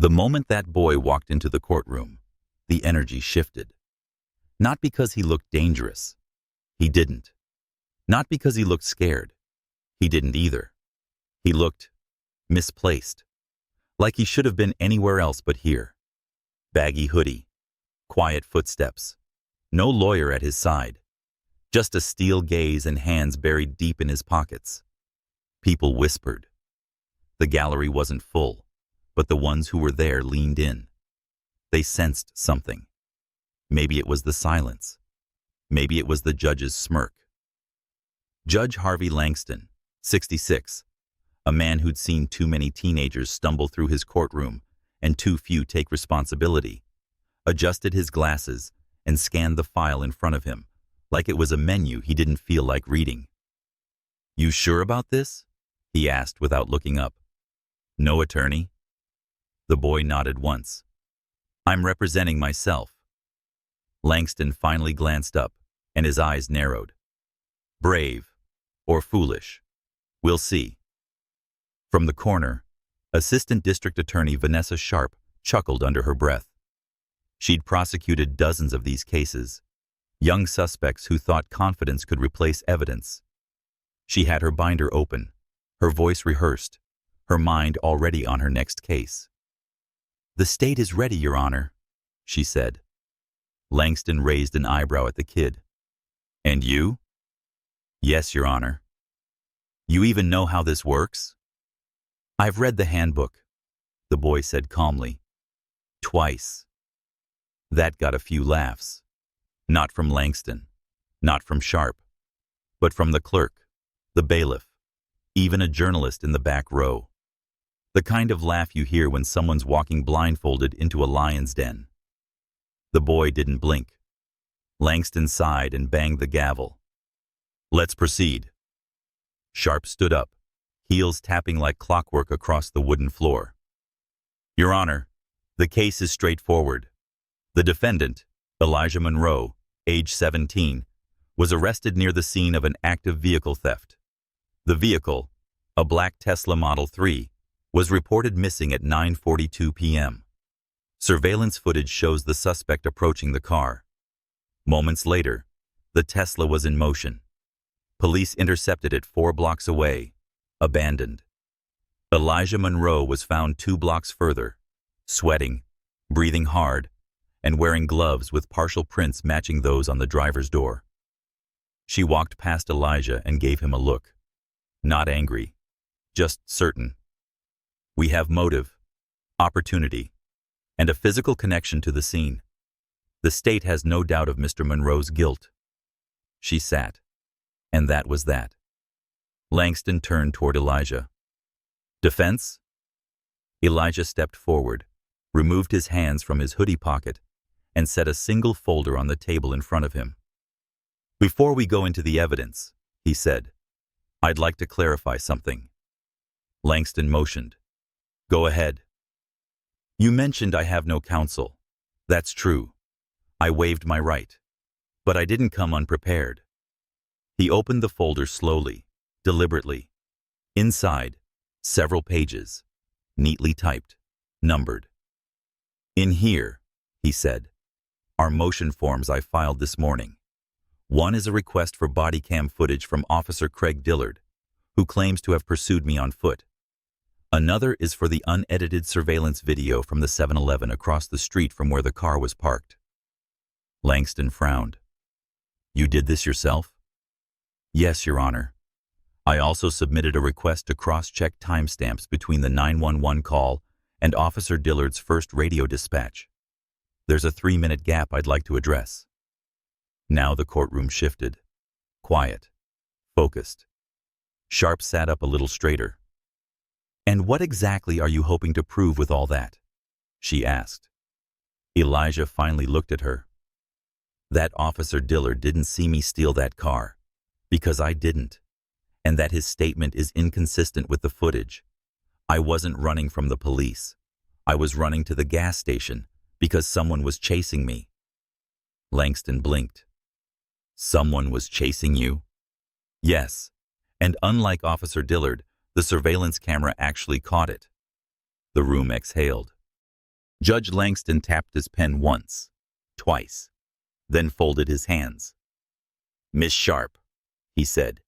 The moment that boy walked into the courtroom, the energy shifted. Not because he looked dangerous. He didn't. Not because he looked scared. He didn't either. He looked misplaced. Like he should have been anywhere else but here. Baggy hoodie. Quiet footsteps. No lawyer at his side. Just a steel gaze and hands buried deep in his pockets. People whispered. The gallery wasn't full, but the ones who were there leaned in. They sensed something. Maybe it was the silence. Maybe it was the judge's smirk. Judge Harvey Langston, 66, a man who'd seen too many teenagers stumble through his courtroom and too few take responsibility, adjusted his glasses and scanned the file in front of him, like it was a menu he didn't feel like reading. "You sure about this?" he asked without looking up. "No, attorney." The boy nodded once. "I'm representing myself." Langston finally glanced up, and his eyes narrowed. "Brave, or foolish. We'll see." From the corner, Assistant District Attorney Vanessa Sharp chuckled under her breath. She'd prosecuted dozens of these cases, young suspects who thought confidence could replace evidence. She had her binder open, her voice rehearsed, her mind already on her next case. "The state is ready, Your Honor," she said. Langston raised an eyebrow at the kid. "And you?" "Yes, Your Honor." "You even know how this works?" "I've read the handbook," the boy said calmly. "Twice." That got a few laughs. Not from Langston, not from Sharp, but from the clerk, the bailiff, even a journalist in the back row. The kind of laugh you hear when someone's walking blindfolded into a lion's den. The boy didn't blink. Langston sighed and banged the gavel. "Let's proceed." Sharp stood up, heels tapping like clockwork across the wooden floor. "Your Honor, the case is straightforward. The defendant, Elijah Monroe, age 17, was arrested near the scene of an active vehicle theft. The vehicle, a black Tesla Model 3, was reported missing at 9:42 p.m. Surveillance footage shows the suspect approaching the car. Moments later, the Tesla was in motion. Police intercepted it 4 blocks away, abandoned. Elijah Monroe was found 2 blocks further, sweating, breathing hard, and wearing gloves with partial prints matching those on the driver's door. She walked past Elijah and gave him a look. Not angry, just certain. "We have motive, opportunity, and a physical connection to the scene. The state has no doubt of Mr. Monroe's guilt." She sat, and that was that. Langston turned toward Elijah. "Defense?" Elijah stepped forward, removed his hands from his hoodie pocket, and set a single folder on the table in front of him. "Before we go into the evidence," he said, "I'd like to clarify something." Langston motioned. "Go ahead." "You mentioned I have no counsel. That's true. I waived my right. But I didn't come unprepared." He opened the folder slowly, deliberately. Inside, several pages, neatly typed, numbered. "In here," he said, "are motion forms I filed this morning. One is a request for body cam footage from Officer Craig Dillard, who claims to have pursued me on foot. Another is for the unedited surveillance video from the 7-Eleven across the street from where the car was parked." Langston frowned. "You did this yourself?" "Yes, Your Honor. I also submitted a request to cross-check timestamps between the 911 call and Officer Dillard's first radio dispatch. There's a 3-minute gap I'd like to address." Now the courtroom shifted. Quiet. Focused. Sharp sat up a little straighter. "And what exactly are you hoping to prove with all that?" she asked. Elijah finally looked at her. "That Officer Dillard didn't see me steal that car, because I didn't, and that his statement is inconsistent with the footage. I wasn't running from the police. I was running to the gas station because someone was chasing me." Langston blinked. "Someone was chasing you?" "Yes, and unlike Officer Dillard, the surveillance camera actually caught it." The room exhaled. Judge Langston tapped his pen once, twice, then folded his hands. "Miss Sharp," he said,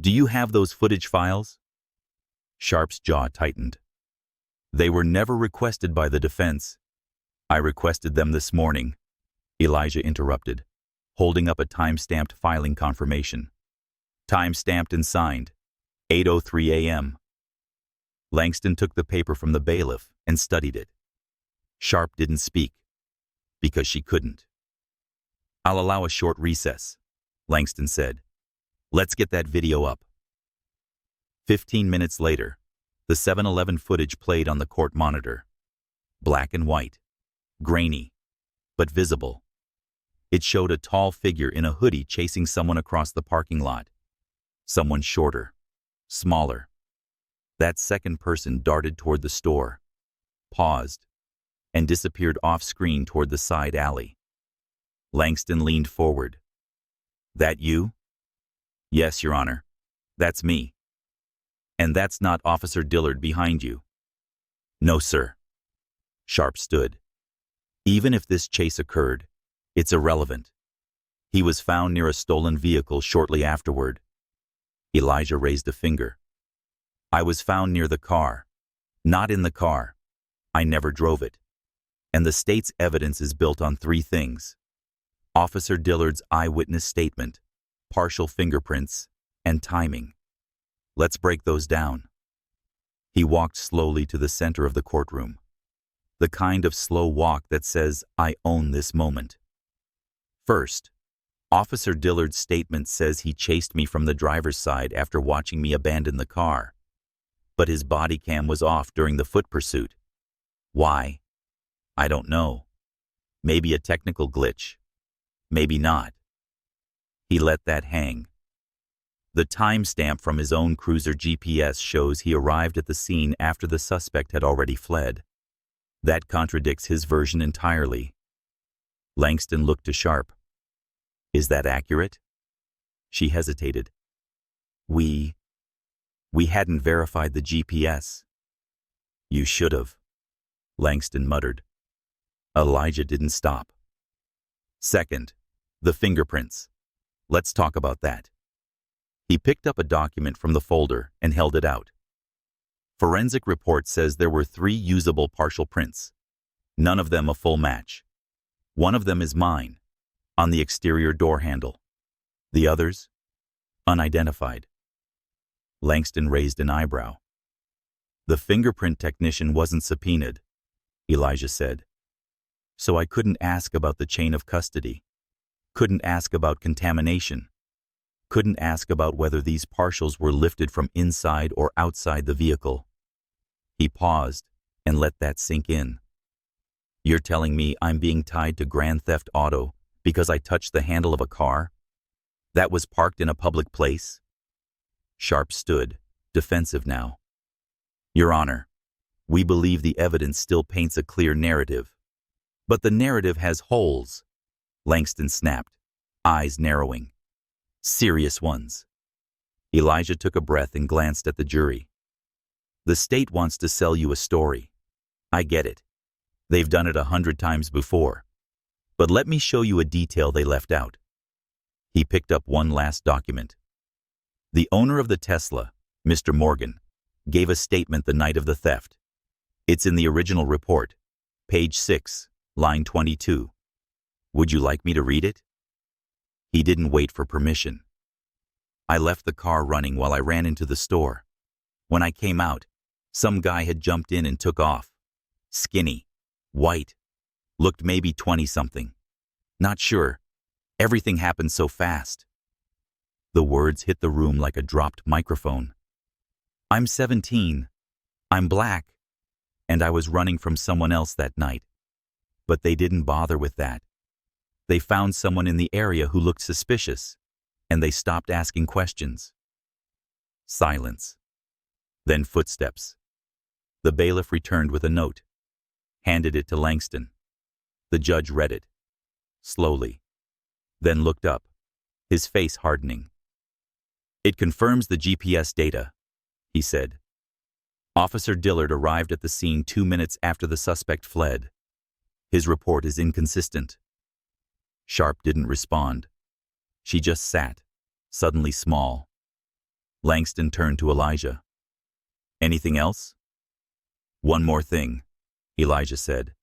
"do you have those footage files?" Sharp's jaw tightened. "They were never requested by the defense. I requested them this morning," Elijah interrupted, holding up a time-stamped filing confirmation. "Time-stamped and signed, 8:03 a.m. Langston took the paper from the bailiff and studied it. Sharp didn't speak, because she couldn't. "I'll allow a short recess," Langston said. "Let's get that video up." 15 minutes later, the 7-Eleven footage played on the court monitor. Black and white, grainy, but visible. It showed a tall figure in a hoodie chasing someone across the parking lot. Someone shorter, smaller. That second person darted toward the store, paused, and disappeared off-screen toward the side alley. Langston leaned forward. "That you?" "Yes, Your Honor. That's me." "And that's not Officer Dillard behind you?" "No, sir." Sharp stood. "Even if this chase occurred, it's irrelevant. He was found near a stolen vehicle shortly afterward." Elijah raised a finger. "I was found near the car, not in the car. I never drove it. And the state's evidence is built on 3 things: Officer Dillard's eyewitness statement, partial fingerprints, and timing. Let's break those down." He walked slowly to the center of the courtroom. The kind of slow walk that says, "I own this moment." First, Officer Dillard's statement says he chased me from the driver's side after watching me abandon the car. But his body cam was off during the foot pursuit. Why? I don't know. Maybe a technical glitch. Maybe not. He let that hang. The timestamp from his own cruiser GPS shows he arrived at the scene after the suspect had already fled. That contradicts his version entirely. Langston looked to Sharp. "Is that accurate?" She hesitated. We hadn't verified the GPS." "You should have," Langston muttered. Elijah didn't stop. "Second, the fingerprints. Let's talk about that." He picked up a document from the folder and held it out. Forensic report says there were 3 usable partial prints, none of them a full match. One of them is mine, on the exterior door handle. The others? Unidentified. Langston raised an eyebrow. "The fingerprint technician wasn't subpoenaed," Elijah said. "So I couldn't ask about the chain of custody. Couldn't ask about contamination. Couldn't ask about whether these partials were lifted from inside or outside the vehicle." He paused and let that sink in. "You're telling me I'm being tied to grand theft auto because I touched the handle of a car that was parked in a public place?" Sharp stood, defensive now. "Your Honor, we believe the evidence still paints a clear narrative. But the narrative has holes," Langston snapped, eyes narrowing. "Serious ones." Elijah took a breath and glanced at the jury. "The state wants to sell you a story. I get it. They've done it 100 times before. But let me show you a detail they left out." He picked up one last document. "The owner of the Tesla, Mr. Morgan, gave a statement the night of the theft. It's in the original report, page 6, line 22. Would you like me to read it?" He didn't wait for permission. "I left the car running while I ran into the store. When I came out, some guy had jumped in and took off. Skinny, white, looked maybe 20-something. Not sure. Everything happened so fast." The words hit the room like a dropped microphone. "I'm 17. I'm black. And I was running from someone else that night. But they didn't bother with that. They found someone in the area who looked suspicious, and they stopped asking questions." Silence. Then footsteps. The bailiff returned with a note, handed it to Langston. The judge read it, slowly, then looked up, his face hardening. "It confirms the GPS data," he said. Officer Dillard arrived at the scene 2 minutes after the suspect fled. His report is inconsistent. Sharp didn't respond. She just sat, suddenly small. Langston turned to Elijah. Anything else? One more thing, Elijah said.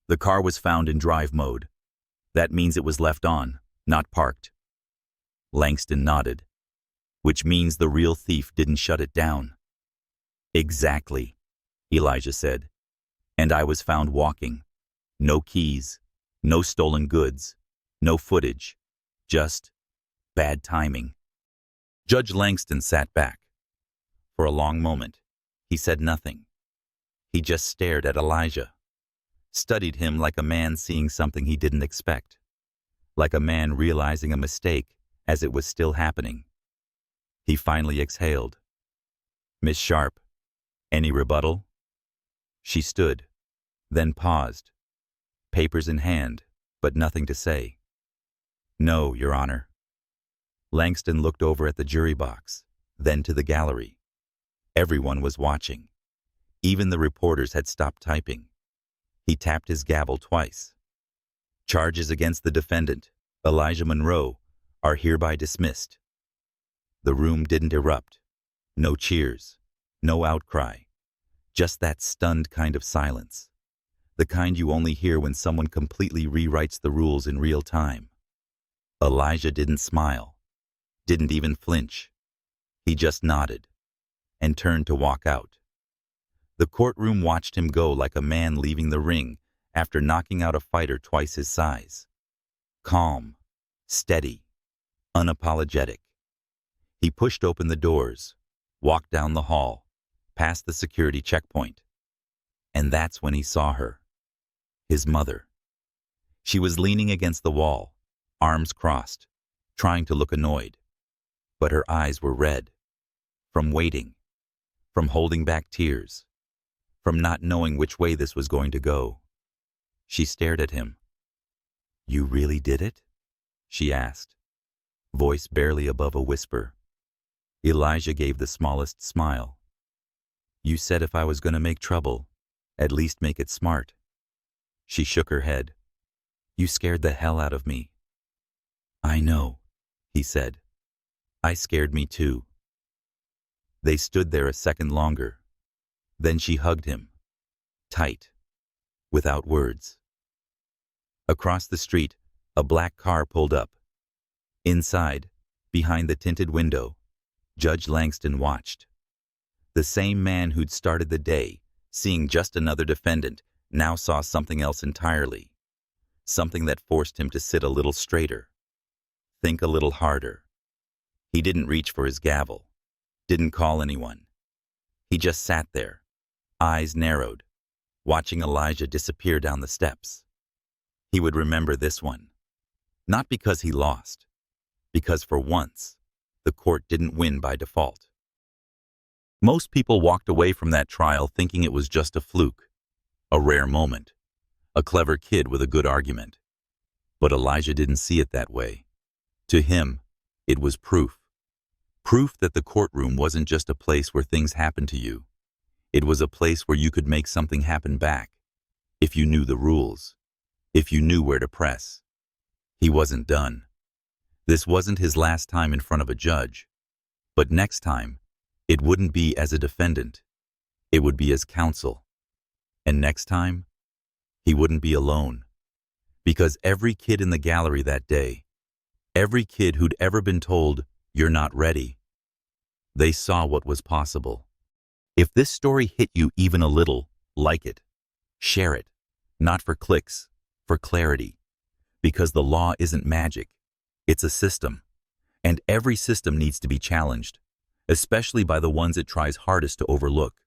The car was found in drive mode. That means it was left on, not parked. Langston nodded. Which means the real thief didn't shut it down. Exactly, Elijah said. And I was found walking. No keys, no stolen goods, no footage, just bad timing. Judge Langston sat back. For a long moment, he said nothing. He just stared at Elijah, studied him like a man seeing something he didn't expect, like a man realizing a mistake as it was still happening. He finally exhaled. Miss Sharp, any rebuttal? She stood, then paused, papers in hand, but nothing to say. No, Your Honor. Langston looked over at the jury box, then to the gallery. Everyone was watching. Even the reporters had stopped typing. He tapped his gavel twice. Charges against the defendant, Elijah Monroe, are hereby dismissed. The room didn't erupt. No cheers, no outcry. Just that stunned kind of silence. The kind you only hear when someone completely rewrites the rules in real time. Elijah didn't smile, didn't even flinch. He just nodded and turned to walk out. The courtroom watched him go like a man leaving the ring after knocking out a fighter twice his size. Calm, steady, unapologetic. He pushed open the doors, walked down the hall, past the security checkpoint. And that's when he saw her. His mother. She was leaning against the wall, arms crossed, trying to look annoyed. But her eyes were red. From waiting. From holding back tears. From not knowing which way this was going to go. She stared at him. You really did it? She asked, voice barely above a whisper. Elijah gave the smallest smile. You said if I was going to make trouble, at least make it smart. She shook her head. You scared the hell out of me. I know, he said. I scared me too. They stood there a second longer. Then she hugged him. Tight. Without words. Across the street, a black car pulled up. Inside, behind the tinted window, Judge Langston watched. The same man who'd started the day, seeing just another defendant, now saw something else entirely. Something that forced him to sit a little straighter. Think a little harder. He didn't reach for his gavel. Didn't call anyone. He just sat there, eyes narrowed, watching Elijah disappear down the steps. He would remember this one. Not because he lost. Because for once, the court didn't win by default. Most people walked away from that trial thinking it was just a fluke, a rare moment, a clever kid with a good argument. But Elijah didn't see it that way. To him, it was proof. Proof that the courtroom wasn't just a place where things happened to you. It was a place where you could make something happen back, if you knew the rules, if you knew where to press. He wasn't done. This wasn't his last time in front of a judge. But next time, it wouldn't be as a defendant. It would be as counsel. And next time, he wouldn't be alone. Because every kid in the gallery that day, every kid who'd ever been told, "You're not ready," they saw what was possible. If this story hit you even a little, like it. Share it. Not for clicks, for clarity. Because the law isn't magic. It's a system. And every system needs to be challenged, especially by the ones it tries hardest to overlook.